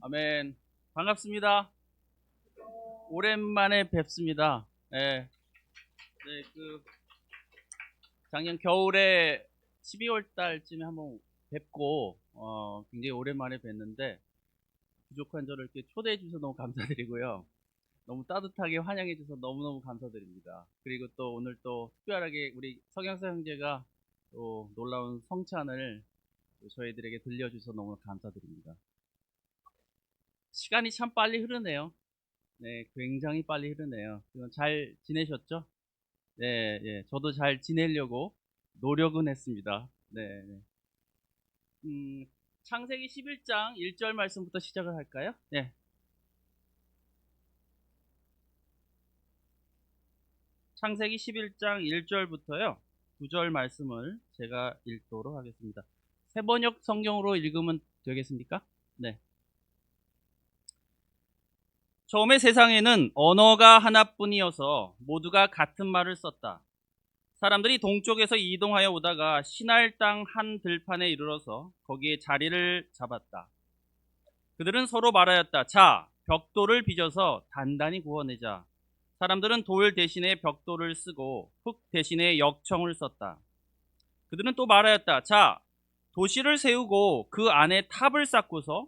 아멘. 반갑습니다. 오랜만에 뵙습니다. 네, 작년 겨울에 12월 달쯤에 한번 뵙고, 굉장히 오랜만에 뵀는데, 부족한 저를 이렇게 초대해 주셔서 너무 감사드리고요. 너무 따뜻하게 환영해 주셔서 너무너무 감사드립니다. 그리고 또 오늘 또 특별하게 우리 성형사 형제가 또 놀라운 성찬을 또 저희들에게 들려주셔서 너무 감사드립니다. 시간이 참 빨리 흐르네요. 네, 굉장히 빨리 흐르네요. 잘 지내셨죠? 네, 예, 저도 잘 지내려고 노력은 했습니다. 네, 네. 음, 창세기 11장 1절 말씀부터 시작을 할까요? 네, 창세기 11장 1절부터요. 9절 말씀을 제가 읽도록 하겠습니다. 세번역 성경으로 읽으면 되겠습니까? 네. 처음에 세상에는 언어가 하나뿐이어서 모두가 같은 말을 썼다. 사람들이 동쪽에서 이동하여 오다가 시날 땅 한 들판에 이르러서 거기에 자리를 잡았다. 그들은 서로 말하였다. 자, 벽돌을 빚어서 단단히 구워내자. 사람들은 돌 대신에 벽돌을 쓰고 흙 대신에 역청을 썼다. 그들은 또 말하였다. 자, 도시를 세우고 그 안에 탑을 쌓고서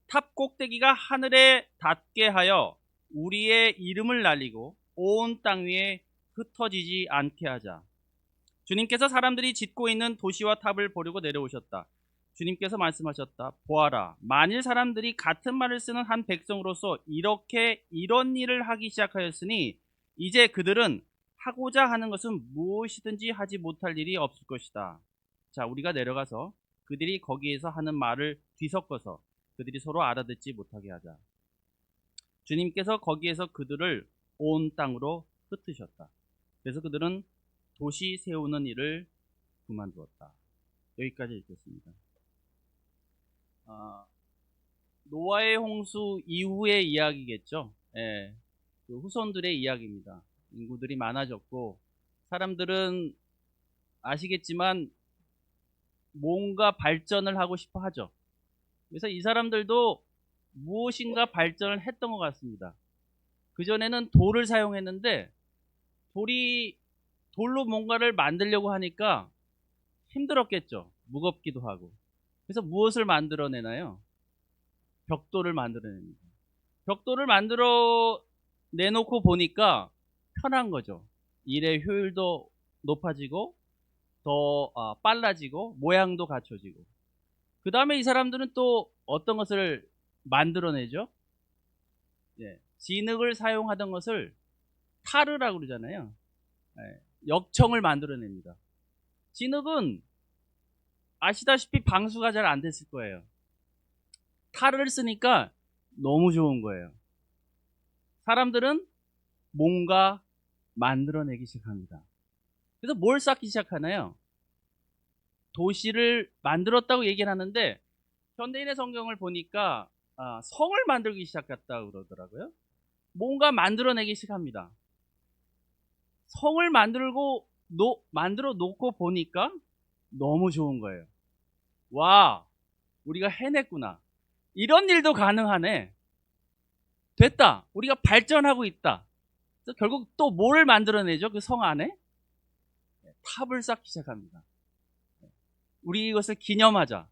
탑 꼭대기가 하늘에 닿게 하여 우리의 이름을 날리고 온 땅 위에 흩어지지 않게 하자. 주님께서 사람들이 짓고 있는 도시와 탑을 보려고 내려오셨다. 주님께서 말씀하셨다. 보아라, 만일 사람들이 같은 말을 쓰는 한 백성으로서 이런 일을 하기 시작하였으니 이제 그들은 하고자 하는 것은 무엇이든지 하지 못할 일이 없을 것이다. 자, 우리가 내려가서 그들이 거기에서 하는 말을 뒤섞어서 그들이 서로 알아듣지 못하게 하자. 주님께서 거기에서 그들을 온 땅으로 흩으셨다. 그래서 그들은 도시 세우는 일을 그만두었다. 여기까지 읽겠습니다. 노아의 홍수 이후의 이야기겠죠. 예, 그 후손들의 이야기입니다. 인구들이 많아졌고 사람들은 아시겠지만 뭔가 발전을 하고 싶어 하죠. 그래서 이 사람들도 무엇인가 발전을 했던 것 같습니다. 그전에는 돌을 사용했는데 돌로 뭔가를 만들려고 하니까 힘들었겠죠. 무겁기도 하고. 그래서 무엇을 만들어내나요? 벽돌을 만들어냅니다. 벽돌을 만들어 내놓고 보니까 편한 거죠. 일의 효율도 높아지고 더 빨라지고 모양도 갖춰지고. 그 다음에 이 사람들은 또 어떤 것을 만들어내죠? 예, 진흙을 사용하던 것을 타르라고 그러잖아요. 예, 역청을 만들어냅니다. 진흙은 아시다시피 방수가 잘 안 됐을 거예요. 탈을 쓰니까 너무 좋은 거예요. 사람들은 뭔가 만들어내기 시작합니다. 그래서 뭘 쌓기 시작하나요? 도시를 만들었다고 얘기를 하는데 현대인의 성경을 보니까 성을 만들기 시작했다고 그러더라고요. 뭔가 만들어내기 시작합니다. 성을 만들어 놓고 보니까 너무 좋은 거예요. 와, 우리가 해냈구나. 이런 일도 가능하네. 됐다. 우리가 발전하고 있다. 그래서 결국 또 뭐를 만들어내죠? 그 성 안에 탑을 쌓기 시작합니다. 우리 이것을 기념하자.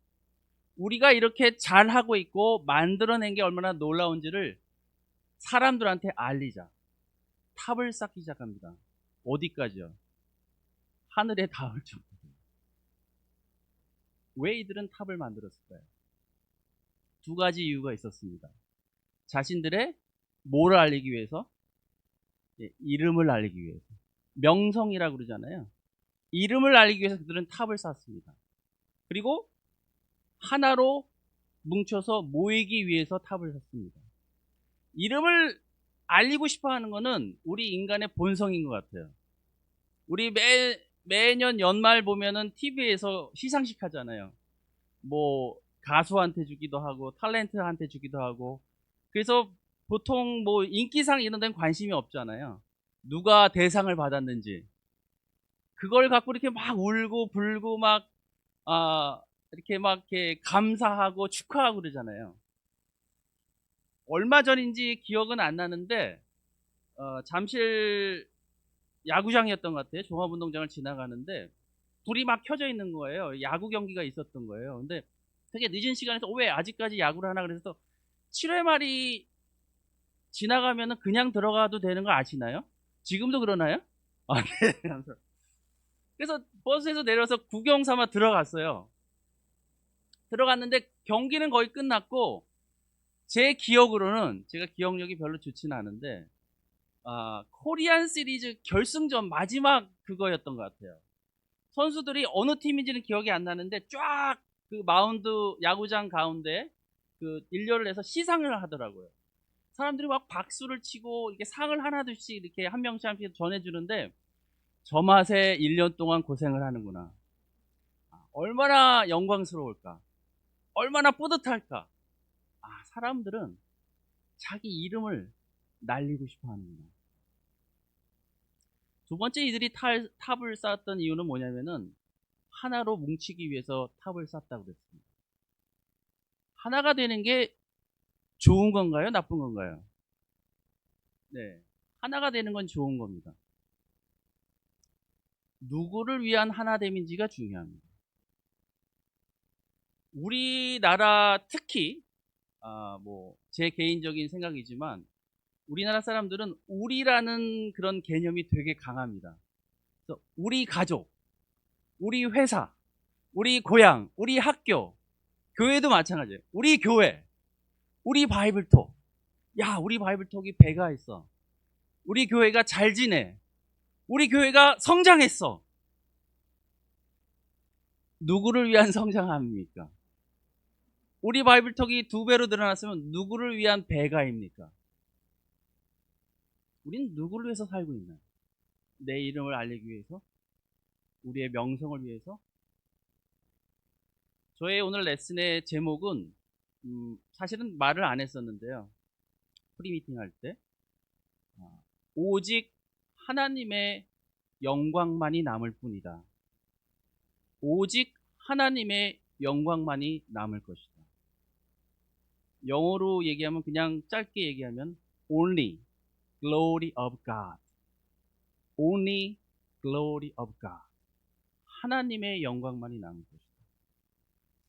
우리가 이렇게 잘하고 있고 만들어낸 게 얼마나 놀라운지를 사람들한테 알리자. 탑을 쌓기 시작합니다. 어디까지요? 하늘에 닿을 정도. 왜 이들은 탑을 만들었을까요? 두 가지 이유가 있었습니다. 자신들의 뭐를 알리기 위해서? 이름을 알리기 위해서. 명성이라고 그러잖아요. 이름을 알리기 위해서 그들은 탑을 쌓습니다. 그리고 하나로 뭉쳐서 모이기 위해서 탑을 샀습니다. 이름을 알리고 싶어 하는 것은 우리 인간의 본성인 것 같아요. 우리 매년 연말 보면은 TV에서 시상식 하잖아요. 뭐, 가수한테 주기도 하고, 탤런트한테 주기도 하고. 그래서 보통 뭐 인기상 이런 데는 관심이 없잖아요. 누가 대상을 받았는지. 그걸 갖고 이렇게 막 울고 불고 막, 이렇게 감사하고 축하하고 그러잖아요. 얼마 전인지 기억은 안 나는데 잠실 야구장이었던 것 같아요. 종합운동장을 지나가는데 불이 막 켜져 있는 거예요. 야구 경기가 있었던 거예요. 근데 되게 늦은 시간에서 왜 아직까지 야구를 하나 그래서 7회 말이 지나가면은 그냥 들어가도 되는 거 아시나요? 지금도 그러나요? 아, 네. 그래서 버스에서 내려서 구경 삼아 들어갔어요. 들어갔는데 경기는 거의 끝났고 제 기억으로는 제가 기억력이 별로 좋지는 않은데 코리안 시리즈 결승전 마지막 그거였던 것 같아요. 선수들이 어느 팀인지는 기억이 안 나는데 쫙 그 마운드 야구장 가운데 그 일렬을 해서 시상을 하더라고요. 사람들이 막 박수를 치고 이렇게 상을 하나둘씩 이렇게 한 명씩 한 명씩 전해주는데 저 맛에 1년 동안 고생을 하는구나. 얼마나 영광스러울까. 얼마나 뿌듯할까. 사람들은 자기 이름을 날리고 싶어 하는구나. 두 번째 이들이 탑을 쌓았던 이유는 뭐냐면은 하나로 뭉치기 위해서 탑을 쌓았다고 그랬습니다. 하나가 되는 게 좋은 건가요? 나쁜 건가요? 네. 하나가 되는 건 좋은 겁니다. 누구를 위한 하나됨인지가 중요합니다. 우리나라 특히 제 개인적인 생각이지만 우리나라 사람들은 우리라는 그런 개념이 되게 강합니다. 그래서 우리 가족, 우리 회사, 우리 고향, 우리 학교, 교회도 마찬가지예요. 우리 교회, 우리 바이블톡. 야, 우리 바이블톡이 배가 있어. 우리 교회가 잘 지내. 우리 교회가 성장했어. 누구를 위한 성장함입니까? 우리 바이블톡이 2배로 늘어났으면 누구를 위한 배가입니까? 우린 누구를 위해서 살고 있나요? 내 이름을 알리기 위해서? 우리의 명성을 위해서? 저의 오늘 레슨의 제목은 사실은 말을 안 했었는데요. 프리미팅 할 때 오직 하나님의 영광만이 남을 뿐이다. 오직 하나님의 영광만이 남을 것이다. 영어로 얘기하면 그냥 짧게 얘기하면 only glory of God. only glory of God. 하나님의 영광만이 남을 것이다.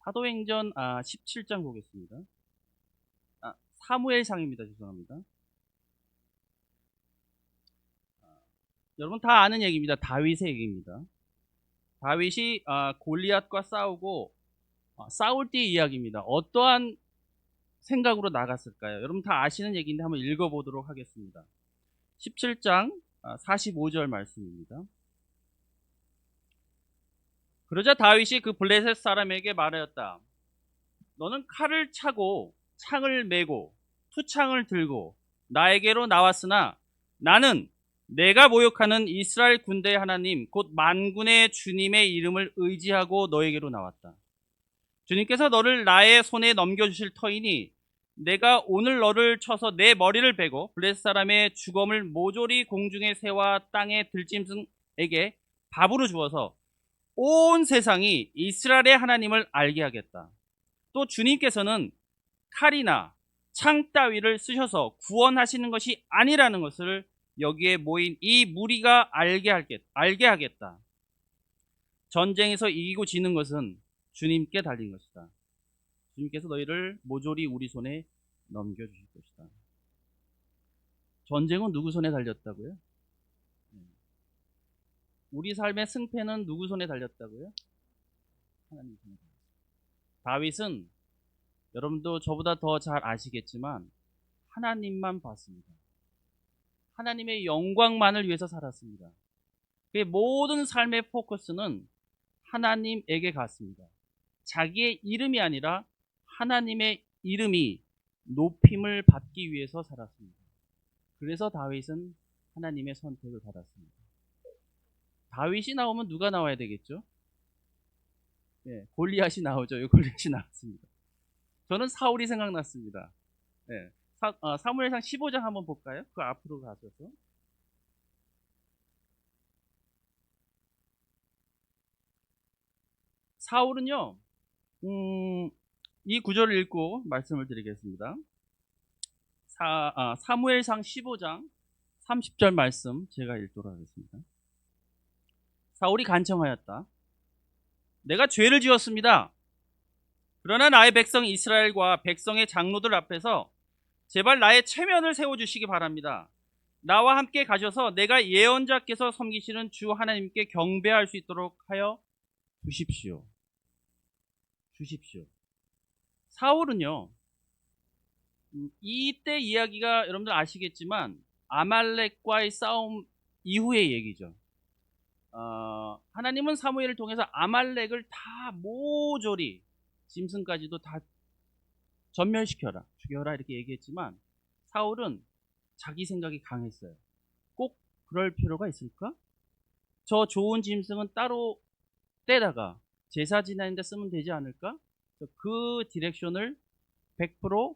사도행전 17장 보겠습니다. 사무엘상입니다. 죄송합니다. 여러분 다 아는 얘기입니다. 다윗의 얘기입니다. 다윗이 골리앗과 싸우고 싸울 때의 이야기입니다. 어떠한 생각으로 나갔을까요? 여러분 다 아시는 얘기인데 한번 읽어보도록 하겠습니다. 17장 45절 말씀입니다. 그러자 다윗이 그 블레셋 사람에게 말하였다. 너는 칼을 차고 창을 메고 투창을 들고 나에게로 나왔으나 나는 내가 모욕하는 이스라엘 군대의 하나님 곧 만군의 주님의 이름을 의지하고 너에게로 나왔다. 주님께서 너를 나의 손에 넘겨주실 터이니 내가 오늘 너를 쳐서 내 머리를 베고 블레셋 사람의 주검을 모조리 공중의 새와 땅의 들짐승에게 밥으로 주어서 온 세상이 이스라엘의 하나님을 알게 하겠다. 또 주님께서는 칼이나 창 따위를 쓰셔서 구원하시는 것이 아니라는 것을 여기에 모인 이 무리가 알게 하겠다. 전쟁에서 이기고 지는 것은 주님께 달린 것이다. 주님께서 너희를 모조리 우리 손에 넘겨주실 것이다. 전쟁은 누구 손에 달렸다고요? 우리 삶의 승패는 누구 손에 달렸다고요? 하나님 손에 달렸다. 다윗은 여러분도 저보다 더 잘 아시겠지만 하나님만 봤습니다. 하나님의 영광만을 위해서 살았습니다. 그의 모든 삶의 포커스는 하나님에게 갔습니다. 자기의 이름이 아니라 하나님의 이름이 높임을 받기 위해서 살았습니다. 그래서 다윗은 하나님의 선택을 받았습니다. 다윗이 나오면 누가 나와야 되겠죠? 네, 골리앗이 나오죠. 골리앗이 나왔습니다. 저는 사울이 생각났습니다. 네, 사무엘상 15장 한번 볼까요? 그 앞으로 가셔서. 사울은요, 이 구절을 읽고 말씀을 드리겠습니다. 사무엘상 15장 30절 말씀 제가 읽도록 하겠습니다. 사울이 간청하였다. 내가 죄를 지었습니다. 그러나 나의 백성 이스라엘과 백성의 장로들 앞에서 제발 나의 체면을 세워주시기 바랍니다. 나와 함께 가셔서 내가 예언자께서 섬기시는 주 하나님께 경배할 수 있도록 하여 주십시오. 사울은요, 이때 이야기가 여러분들 아시겠지만 아말렉과의 싸움 이후의 얘기죠. 하나님은 사무엘을 통해서 아말렉을 다 모조리 짐승까지도 다 전멸시켜라, 죽여라 이렇게 얘기했지만 사울은 자기 생각이 강했어요. 꼭 그럴 필요가 있을까? 저 좋은 짐승은 따로 떼다가 제사 지내는 데 쓰면 되지 않을까? 그 디렉션을 100%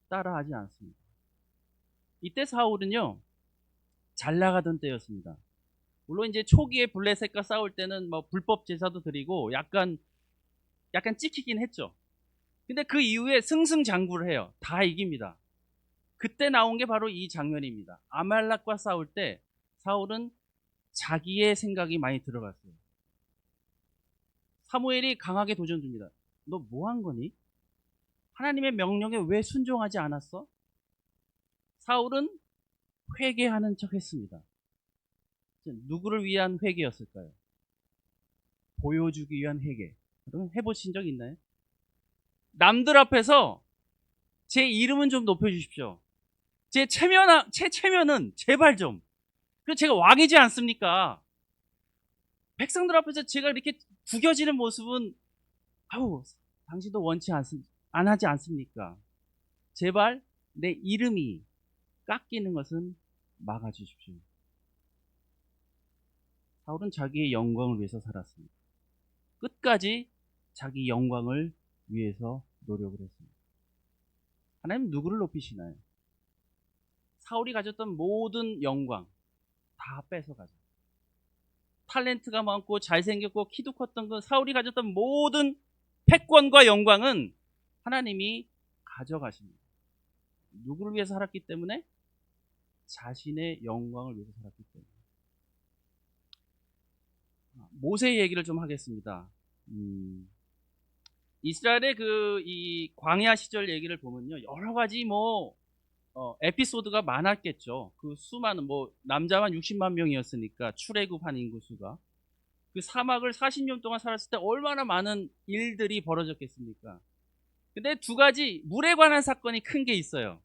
따라하지 않습니다. 이때 사울은요, 잘 나가던 때였습니다. 물론 이제 초기에 블레셋과 싸울 때는 뭐 불법 제사도 드리고 약간 찍히긴 했죠. 근데 그 이후에 승승장구를 해요. 다 이깁니다. 그때 나온 게 바로 이 장면입니다. 아말렉과 싸울 때 사울은 자기의 생각이 많이 들어갔어요. 사무엘이 강하게 도전 줍니다. 너 뭐 한 거니? 하나님의 명령에 왜 순종하지 않았어? 사울은 회개하는 척 했습니다. 누구를 위한 회개였을까요? 보여주기 위한 회개. 여러분 해보신 적 있나요? 남들 앞에서 제 이름은 좀 높여주십시오. 제 체면은 제발 좀. 그래서 제가 왕이지 않습니까? 백성들 앞에서 제가 이렇게 구겨지는 모습은 당신도 원치 안 하지 않습니까? 제발 내 이름이 깎이는 것은 막아주십시오. 사울은 자기의 영광을 위해서 살았습니다. 끝까지 자기 영광을 위해서 노력을 했습니다. 하나님 누구를 높이시나요? 사울이 가졌던 모든 영광 다 뺏어가죠. 탤런트가 많고 잘생겼고 키도 컸던 그 사울이 가졌던 모든 패권과 영광은 하나님이 가져가십니다. 누구를 위해서 살았기 때문에? 자신의 영광을 위해서 살았기 때문에. 모세 얘기를 좀 하겠습니다. 이스라엘의 이 광야 시절 얘기를 보면요, 여러 가지 에피소드가 많았겠죠. 그 수많은 남자만 60만 명이었으니까 출애굽한 인구수가 그 사막을 40년 동안 살았을 때 얼마나 많은 일들이 벌어졌겠습니까? 근데 두 가지 물에 관한 사건이 큰 게 있어요.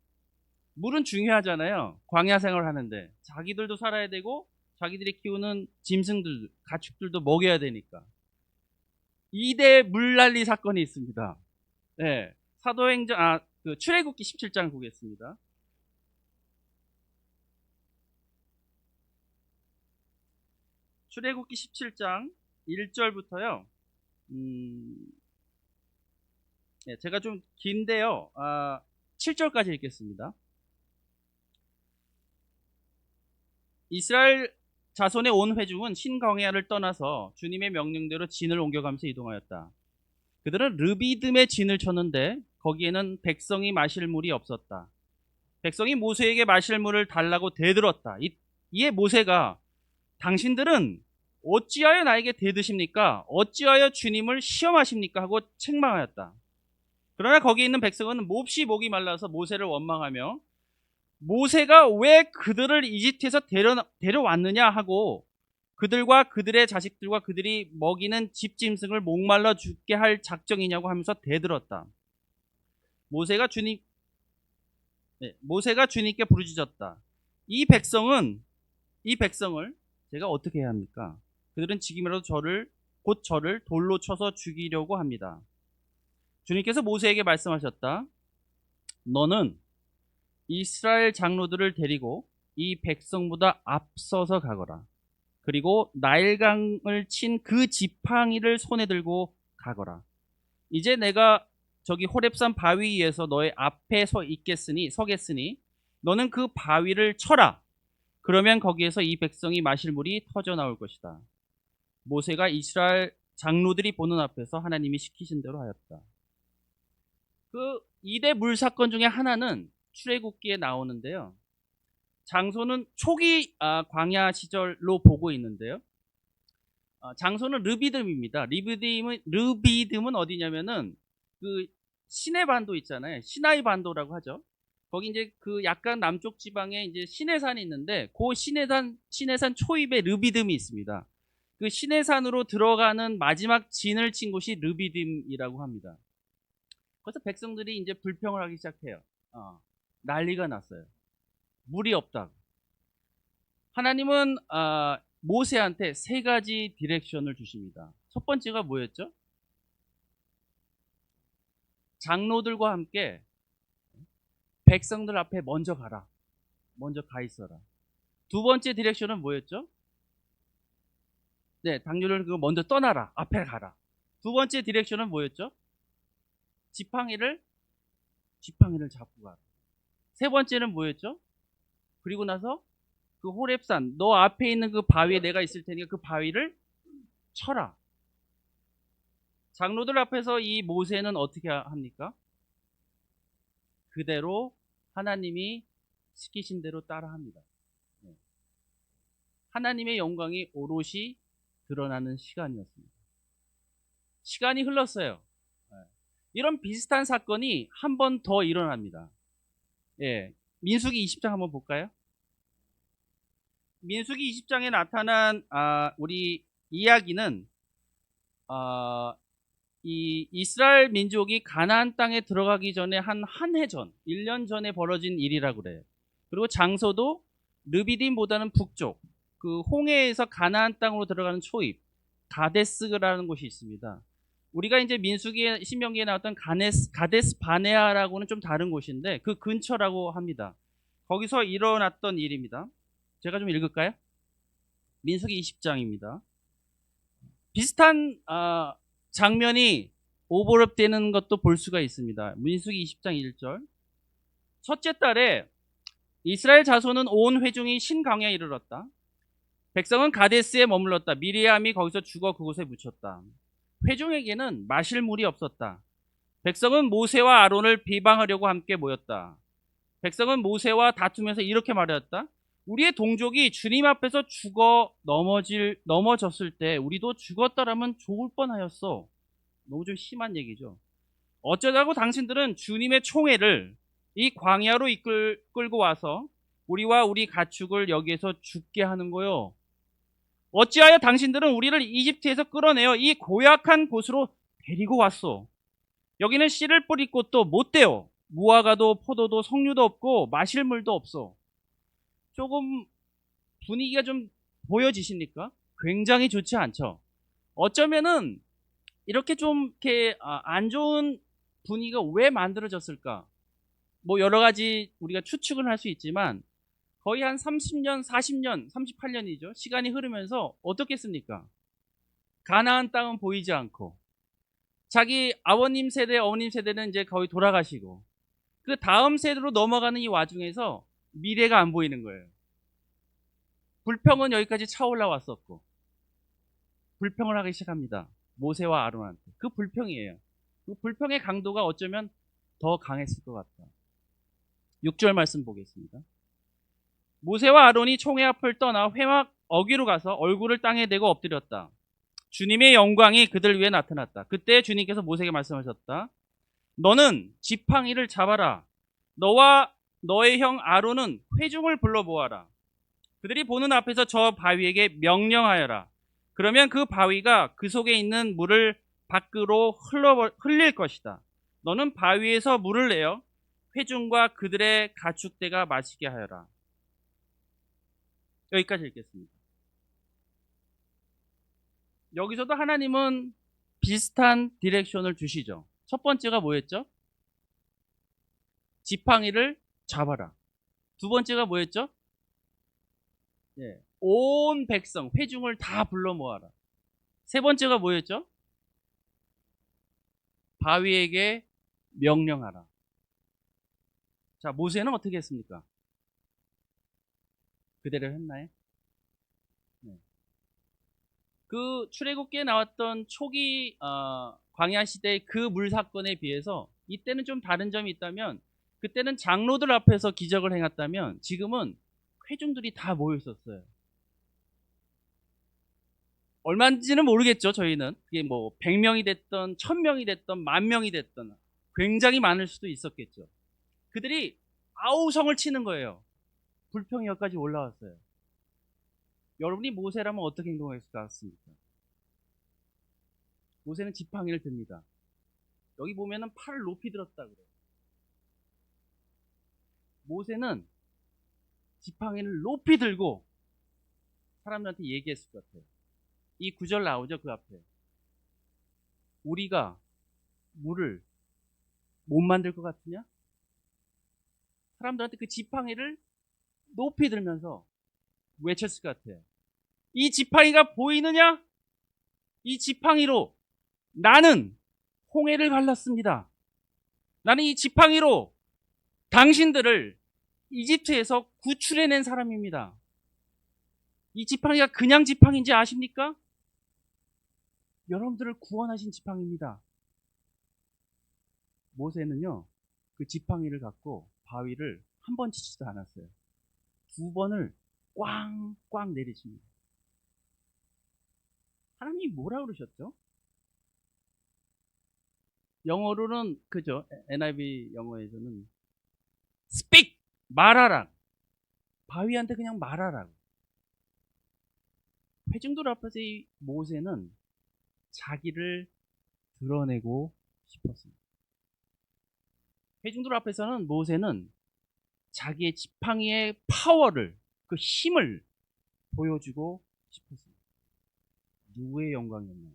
물은 중요하잖아요. 광야 생활을 하는데 자기들도 살아야 되고 자기들이 키우는 짐승들, 가축들도 먹여야 되니까 2대 물난리 사건이 있습니다. 네, 사도행전 출애굽기 17장 보겠습니다. 출애굽기 17장 1절부터요. 네, 제가 좀 긴데요. 7절까지 읽겠습니다. 이스라엘 자손의 온 회중은 신광야를 떠나서 주님의 명령대로 진을 옮겨가면서 이동하였다. 그들은 르비딤에 진을 쳤는데 거기에는 백성이 마실 물이 없었다. 백성이 모세에게 마실 물을 달라고 대들었다. 이에 모세가 당신들은 어찌하여 나에게 대드십니까? 어찌하여 주님을 시험하십니까? 하고 책망하였다. 그러나 거기 있는 백성은 몹시 목이 말라서 모세를 원망하며 모세가 왜 그들을 이집트에서 데려왔느냐 하고 그들과 그들의 자식들과 그들이 먹이는 집짐승을 목말라 죽게 할 작정이냐고 하면서 대들었다. 모세가 주님께 부르짖었다. 이 백성을 제가 어떻게 해야 합니까? 그들은 지금이라도 저를 돌로 쳐서 죽이려고 합니다. 주님께서 모세에게 말씀하셨다. 너는 이스라엘 장로들을 데리고 이 백성보다 앞서서 가거라. 그리고 나일강을 친 그 지팡이를 손에 들고 가거라. 이제 내가 저기 호렙산 바위 위에서 너의 앞에 서겠으니 너는 그 바위를 쳐라. 그러면 거기에서 이 백성이 마실 물이 터져 나올 것이다. 모세가 이스라엘 장로들이 보는 앞에서 하나님이 시키신 대로 하였다. 그 2대 물 사건 중에 하나는 출애굽기에 나오는데요. 장소는 초기 광야 시절로 보고 있는데요. 장소는 르비딤입니다. 르비딤은 어디냐면은 그 시내 반도 있잖아요. 시나이 반도라고 하죠. 거기 이제 그 약간 남쪽 지방에 이제 시내산이 있는데 그 시내산 초입에 르비딤이 있습니다. 그 시내산으로 들어가는 마지막 진을 친 곳이 르비딤이라고 합니다. 그래서 백성들이 이제 불평을 하기 시작해요. 난리가 났어요. 물이 없다고. 하나님은 모세한테 세 가지 디렉션을 주십니다. 첫 번째가 뭐였죠? 장로들과 함께 백성들 앞에 먼저 가라. 먼저 가 있어라. 두 번째 디렉션은 뭐였죠? 네, 당뇨를 먼저 떠나라. 앞에 가라. 두 번째 디렉션은 뭐였죠? 지팡이를 잡고 가라. 세 번째는 뭐였죠? 그리고 나서 그 호렙산, 너 앞에 있는 그 바위에 내가 있을 테니까 그 바위를 쳐라. 장로들 앞에서 이 모세는 어떻게 합니까? 그대로 하나님이 시키신 대로 따라합니다. 하나님의 영광이 오롯이 드러나는 시간이었습니다. 시간이 흘렀어요. 이런 비슷한 사건이 한 번 더 일어납니다. 예, 민수기 20장 한번 볼까요? 민수기 20장에 나타난 우리 이야기는 이 이스라엘 민족이 가나안 땅에 들어가기 전에 한 해 전, 1년 전에 벌어진 일이라고 그래요. 그리고 장소도 르비딤보다는 북쪽, 그 홍해에서 가나안 땅으로 들어가는 초입, 가데스라는 곳이 있습니다. 우리가 이제 민수기 신명기에 나왔던 가데스 바네아라고는 좀 다른 곳인데 그 근처라고 합니다. 거기서 일어났던 일입니다. 제가 좀 읽을까요? 민수기 20장입니다. 비슷한 장면이 오버랩되는 것도 볼 수가 있습니다. 민수기 20장 1절. 첫째 달에 이스라엘 자손은 온 회중이 신광야에 이르렀다. 백성은 가데스에 머물렀다. 미리암이 거기서 죽어 그곳에 묻혔다. 회중에게는 마실 물이 없었다. 백성은 모세와 아론을 비방하려고 함께 모였다. 백성은 모세와 다투면서 이렇게 말하였다. 우리의 동족이 주님 앞에서 죽어 넘어졌을 때 우리도 죽었더라면 좋을 뻔하였어. 너무 좀 심한 얘기죠. 어쩌자고 당신들은 주님의 총애를 이 광야로 끌고 와서 우리와 우리 가축을 여기에서 죽게 하는 거요. 어찌하여 당신들은 우리를 이집트에서 끌어내어 이 고약한 곳으로 데리고 왔소. 여기는 씨를 뿌릴 곳도 못 돼요. 무화과도 포도도 석류도 없고 마실 물도 없어. 조금 분위기가 좀 보여지십니까? 굉장히 좋지 않죠. 어쩌면은 이렇게 좀 이렇게 안 좋은 분위기가 왜 만들어졌을까? 뭐 여러 가지 우리가 추측을 할 수 있지만 거의 한 30년, 40년, 38년이죠. 시간이 흐르면서 어떻겠습니까? 가나안 땅은 보이지 않고 자기 아버님 세대, 어머님 세대는 이제 거의 돌아가시고 그 다음 세대로 넘어가는 이 와중에서 미래가 안 보이는 거예요. 불평은 여기까지 차올라 왔었고 불평을 하기 시작합니다. 모세와 아론한테. 그 불평이에요. 그 불평의 강도가 어쩌면 더 강했을 것 같다. 6절 말씀 보겠습니다. 모세와 아론이 총회 앞을 떠나 회막 어귀로 가서 얼굴을 땅에 대고 엎드렸다. 주님의 영광이 그들 위에 나타났다. 그때 주님께서 모세에게 말씀하셨다. 너는 지팡이를 잡아라. 너와 너의 형 아론은 회중을 불러 모아라. 그들이 보는 앞에서 저 바위에게 명령하여라. 그러면 그 바위가 그 속에 있는 물을 밖으로 흘릴 것이다. 너는 바위에서 물을 내어 회중과 그들의 가축대가 마시게 하여라. 여기까지 읽겠습니다. 여기서도 하나님은 비슷한 디렉션을 주시죠. 첫 번째가 뭐였죠? 지팡이를 잡아라. 두 번째가 뭐였죠? 온 백성, 회중을 다 불러 모아라. 세 번째가 뭐였죠? 바위에게 명령하라. 자, 모세는 어떻게 했습니까? 그대로 했나요? 네. 그 출애굽기에 나왔던 초기 광야 시대의 그 물 사건에 비해서 이때는 좀 다른 점이 있다면 그때는 장로들 앞에서 기적을 행했다면 지금은 회중들이 다 모여 있었어요. 얼마인지는 모르겠죠. 저희는 그게 뭐 100명이 됐던 1000명이 됐던 10,000명이 됐던 굉장히 많을 수도 있었겠죠. 그들이 아우성을 치는 거예요. 불평이 여기까지 올라왔어요. 여러분이 모세라면 어떻게 행동했을 것 같습니까? 모세는 지팡이를 듭니다. 여기 보면은 팔을 높이 들었다 그래요. 모세는 지팡이를 높이 들고 사람들한테 얘기했을 것 같아요. 이 구절 나오죠, 그 앞에. 우리가 물을 못 만들 것 같으냐? 사람들한테 그 지팡이를 높이 들면서 외쳤을 것 같아요. 이 지팡이가 보이느냐? 이 지팡이로 나는 홍해를 갈랐습니다. 나는 이 지팡이로 당신들을 이집트에서 구출해낸 사람입니다. 이 지팡이가 그냥 지팡이인지 아십니까? 여러분들을 구원하신 지팡이입니다. 모세는요, 그 지팡이를 갖고 바위를 한 번 치지도 않았어요. 2번을 꽝꽝 내리십니다. 하나님이 뭐라 그러셨죠? 영어로는 그죠? NIV 영어에서는 speak 말하라. 바위한테 그냥 말하라. 회중들 앞에서 이 모세는 자기를 드러내고 싶었습니다. 회중들 앞에서는 모세는 자기의 지팡이의 파워를, 그 힘을 보여주고 싶었습니다. 누구의 영광이었나요?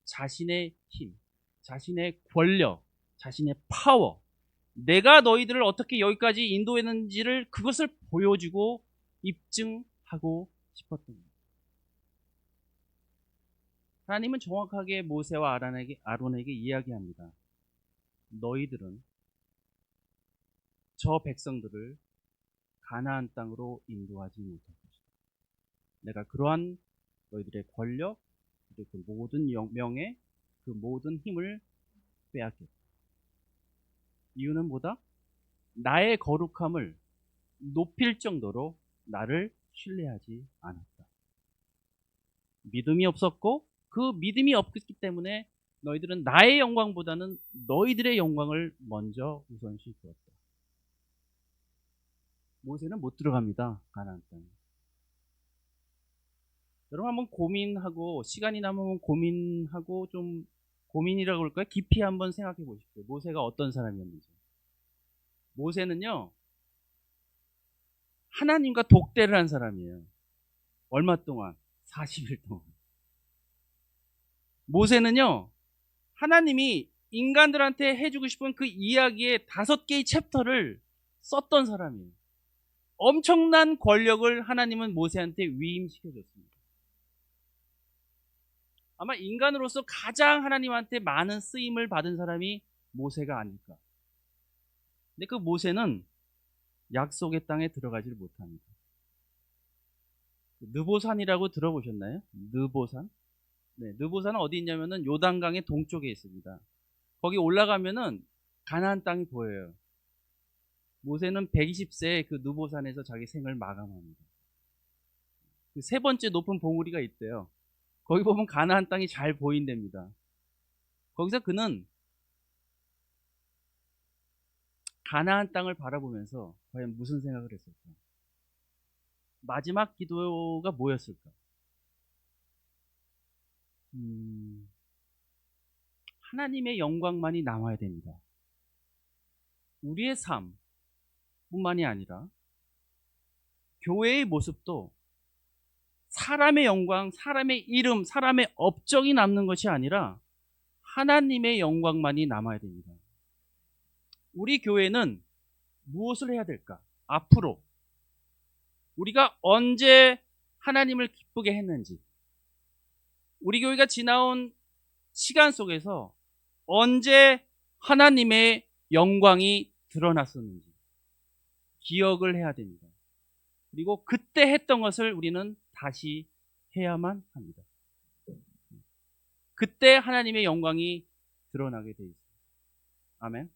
자신의 힘, 자신의 권력, 자신의 파워, 내가 너희들을 어떻게 여기까지 인도했는지를 그것을 보여주고 입증하고 싶었던 겁니다. 하나님은 정확하게 모세와 아론에게 이야기합니다. 너희들은 저 백성들을 가나안 땅으로 인도하지 못할 것이다. 내가 그러한 너희들의 권력, 그리고 그 모든 명예, 그 모든 힘을 빼앗겠다. 이유는 뭐다? 나의 거룩함을 높일 정도로 나를 신뢰하지 않았다. 믿음이 없었고 그 믿음이 없기 때문에 너희들은 나의 영광보다는 너희들의 영광을 먼저 우선시 두었다. 모세는 못 들어갑니다. 가나안 땅에. 여러분 한번 고민하고 시간이 남으면 고민하고 좀 고민이라고 그럴까요? 깊이 한번 생각해 보십시오. 모세가 어떤 사람이었는지. 모세는요, 하나님과 독대를 한 사람이에요. 얼마 동안? 40일 동안. 모세는요, 하나님이 인간들한테 해주고 싶은 그 이야기의 5개의 챕터를 썼던 사람이에요. 엄청난 권력을 하나님은 모세한테 위임시켜줬습니다. 아마 인간으로서 가장 하나님한테 많은 쓰임을 받은 사람이 모세가 아닐까. 근데 그 모세는 약속의 땅에 들어가지를 못합니다. 느보산이라고 들어보셨나요? 느보산? 네, 느보산은 어디 있냐면은 요단강의 동쪽에 있습니다. 거기 올라가면은 가나안 땅이 보여요. 모세는 120세에 그 느보산에서 자기 생을 마감합니다. 그 3번째 높은 봉우리가 있대요. 거기 보면 가나안 땅이 잘 보인답니다. 거기서 그는 가나안 땅을 바라보면서 과연 무슨 생각을 했을까? 마지막 기도가 뭐였을까? 하나님의 영광만이 남아야 됩니다. 우리의 삶뿐만이 아니라 교회의 모습도 사람의 영광, 사람의 이름, 사람의 업적이 남는 것이 아니라 하나님의 영광만이 남아야 됩니다. 우리 교회는 무엇을 해야 될까? 앞으로 우리가 언제 하나님을 기쁘게 했는지, 우리 교회가 지나온 시간 속에서 언제 하나님의 영광이 드러났었는지 기억을 해야 됩니다. 그리고 그때 했던 것을 우리는 다시 해야만 합니다. 그때 하나님의 영광이 드러나게 되어 있습니다. 아멘.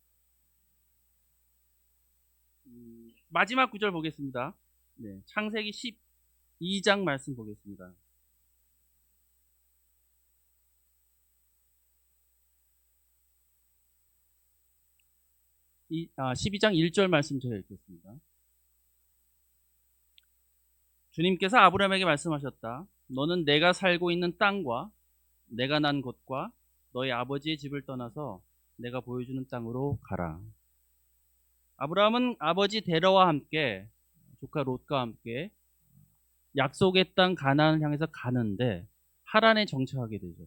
마지막 구절 보겠습니다. 네, 창세기 12장 말씀 보겠습니다. 12장 1절 말씀 제가 읽겠습니다. 주님께서 아브라함에게 말씀하셨다. 너는 내가 살고 있는 땅과 내가 난 곳과 너희 아버지의 집을 떠나서 내가 보여주는 땅으로 가라. 아브라함은 아버지 데라와 함께 조카 롯과 함께 약속의 땅 가나안을 향해서 가는데 하란에 정착하게 되죠.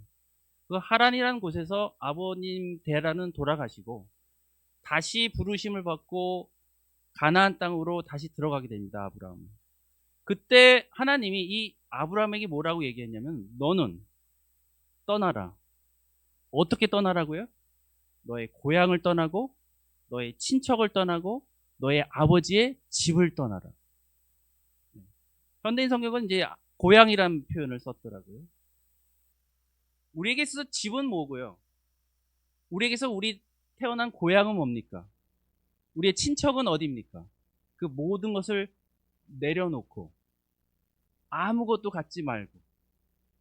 그 하란이라는 곳에서 아버님 데라는 돌아가시고 다시 부르심을 받고 가나안 땅으로 다시 들어가게 됩니다. 아브라함은. 그때 하나님이 이 아브라함에게 뭐라고 얘기했냐면 너는 떠나라. 어떻게 떠나라고요? 너의 고향을 떠나고 너의 친척을 떠나고 너의 아버지의 집을 떠나라. 현대인 성경은 이제 고향이라는 표현을 썼더라고요. 우리에게 있어서 집은 뭐고요? 우리에게서 우리 태어난 고향은 뭡니까? 우리의 친척은 어디입니까? 그 모든 것을 내려놓고 아무것도 갖지 말고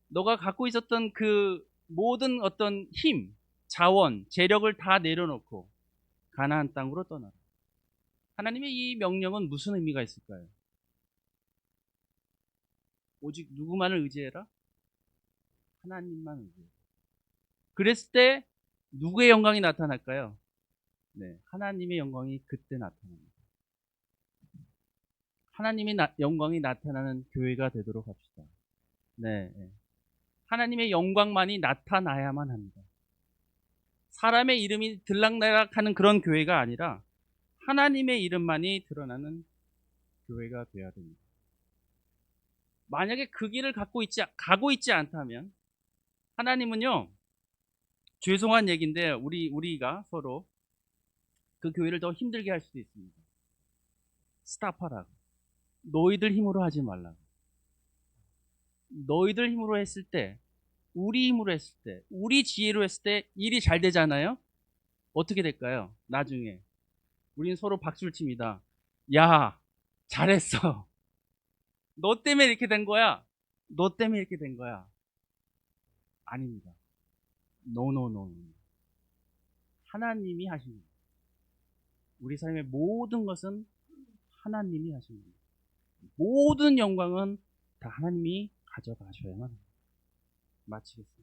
너가 갖고 있었던 그 모든 어떤 힘, 자원, 재력을 다 내려놓고 가나안 땅으로 떠나라. 하나님의 이 명령은 무슨 의미가 있을까요? 오직 누구만을 의지해라? 하나님만 의지해라. 그랬을 때 누구의 영광이 나타날까요? 네, 하나님의 영광이 그때 나타납니다. 하나님의 영광이 나타나는 교회가 되도록 합시다. 네, 하나님의 영광만이 나타나야만 합니다. 사람의 이름이 들락날락하는 그런 교회가 아니라 하나님의 이름만이 드러나는 교회가 되어야 됩니다. 만약에 그 길을 가고 있지 않다면 하나님은요, 죄송한 얘기인데 우리가 서로 그 교회를 더 힘들게 할 수도 있습니다. 스탑하라고. 너희들 힘으로 하지 말라고. 너희들 힘으로 했을 때, 우리 힘으로 했을 때, 우리 지혜로 했을 때 일이 잘 되잖아요? 어떻게 될까요? 나중에 우린 서로 박수를 칩니다. 야, 잘했어. 너 때문에 이렇게 된 거야. 너 때문에 이렇게 된 거야. 아닙니다. 노노노. 하나님이 하신 겁니다. 우리 삶의 모든 것은 하나님이 하신 겁니다. 모든 영광은 다 하나님이 가져가셔야만 합니다. 마치겠습니다.